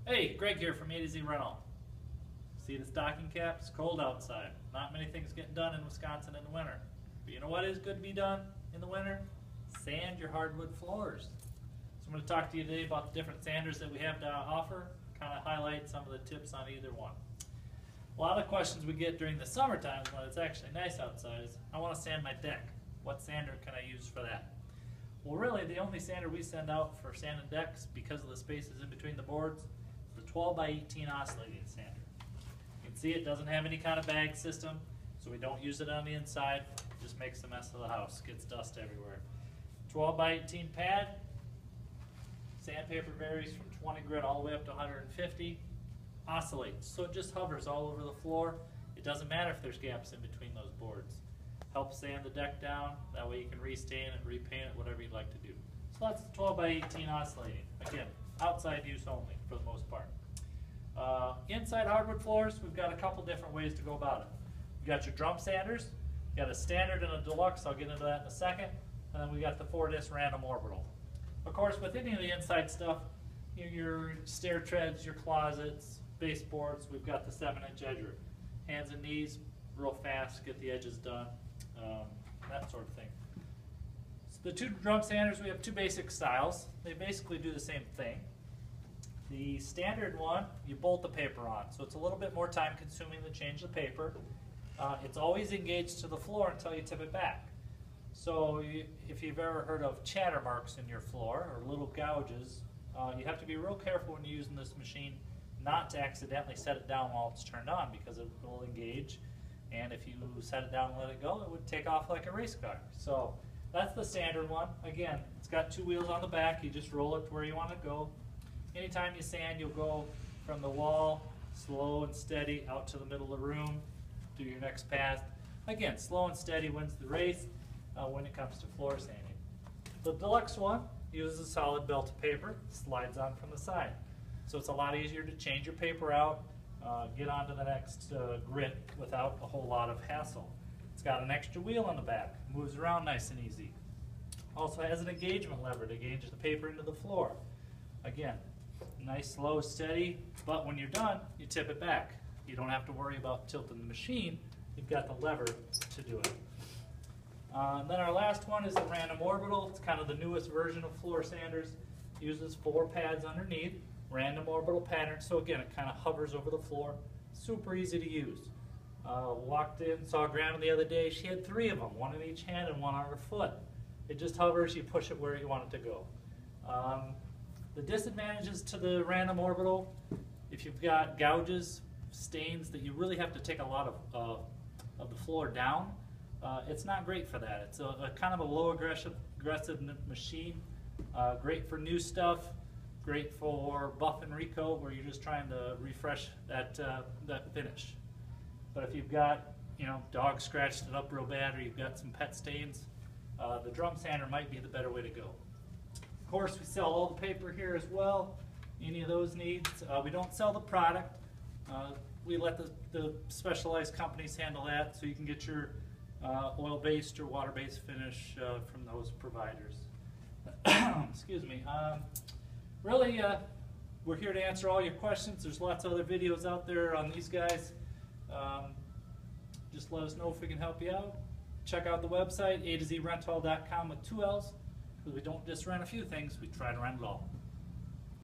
Hey, Greg here from A to Z RentAll. See the stocking cap? It's cold outside. Not many things getting done in Wisconsin in the winter. But you know what is good to be done in the winter? Sand your hardwood floors. So I'm going to talk to you today about the different sanders that we have to offer, kind of highlight some of the tips on either one. A lot of questions we get during the summertime when it's actually nice outside is, I want to sand my deck. What sander can I use for that? Well, really, the only sander we send out for sanding decks, because of the spaces in between the boards, is the 12 by 18 oscillating sander. You can see it doesn't have any kind of bag system, so we don't use it on the inside. It just makes a mess of the house, gets dust everywhere. 12 by 18 pad, sandpaper varies from 20 grit all the way up to 150. Oscillates, so it just hovers all over the floor. It doesn't matter if there's gaps in between those boards. Helps sand the deck down, that way you can restain it, repaint it, whatever you'd like to do. So that's the 12 by 18 oscillating. Again, outside use only for the most part. Inside hardwood floors, we've got a couple different ways to go about it. You've got your drum sanders, you got a standard and a deluxe, I'll get into that in a second, and then we got the 4-disc random orbital. Of course, with any of the inside stuff, your stair treads, your closets, baseboards, we've got the 7-inch edger. Hands and knees, real fast, get the edges done, that sort of thing. So the two drum sanders, we have two basic styles. They basically do the same thing. The standard one, you bolt the paper on, so it's a little bit more time consuming to change the paper. It's always engaged to the floor until you tip it back. So if you've ever heard of chatter marks in your floor or little gouges, you have to be real careful when you're using this machine not to accidentally set it down while it's turned on, because it will engage, and if you set it down and let it go, it would take off like a race car. So that's the standard one. Again, it's got two wheels on the back. You just roll it to where you want to go. Anytime you sand, you'll go from the wall, slow and steady, out to the middle of the room, do your next pass. Again, slow and steady wins the race when it comes to floor sanding. The deluxe one uses a solid belt of paper, slides on from the side. So it's a lot easier to change your paper out, get onto the next grit without a whole lot of hassle. It's got an extra wheel on the back, moves around nice and easy. Also has an engagement lever to engage the paper into the floor. Again, nice, slow, steady, but when you're done, you tip it back. You don't have to worry about tilting the machine. You've got the lever to do it. Then our last one is the random orbital. It's kind of the newest version of floor sanders. It uses 4 pads underneath, random orbital pattern, so again, it kind of hovers over the floor. Super easy to use. Walked in, saw Grandma the other day, she had 3 of them, one in each hand and one on her foot. It just hovers, you push it where you want it to go. The disadvantages to the random orbital, if you've got gouges, stains that you really have to take a lot of the floor down, it's not great for that. It's a kind of a low aggressive machine. Great for new stuff, great for buff and recoat where you're just trying to refresh that finish. But if you've got, dog scratched it up real bad, or you've got some pet stains, the drum sander might be the better way to go. Of course, we sell all the paper here as well. Any of those needs, we don't sell the product. We let the specialized companies handle that, so you can get your oil-based or water-based finish from those providers. Excuse me. Really, we're here to answer all your questions. There's lots of other videos out there on these guys. Just let us know if we can help you out. Check out the website, atozrentall.com with 2 L's, because we don't just rent a few things, we try to rent it all.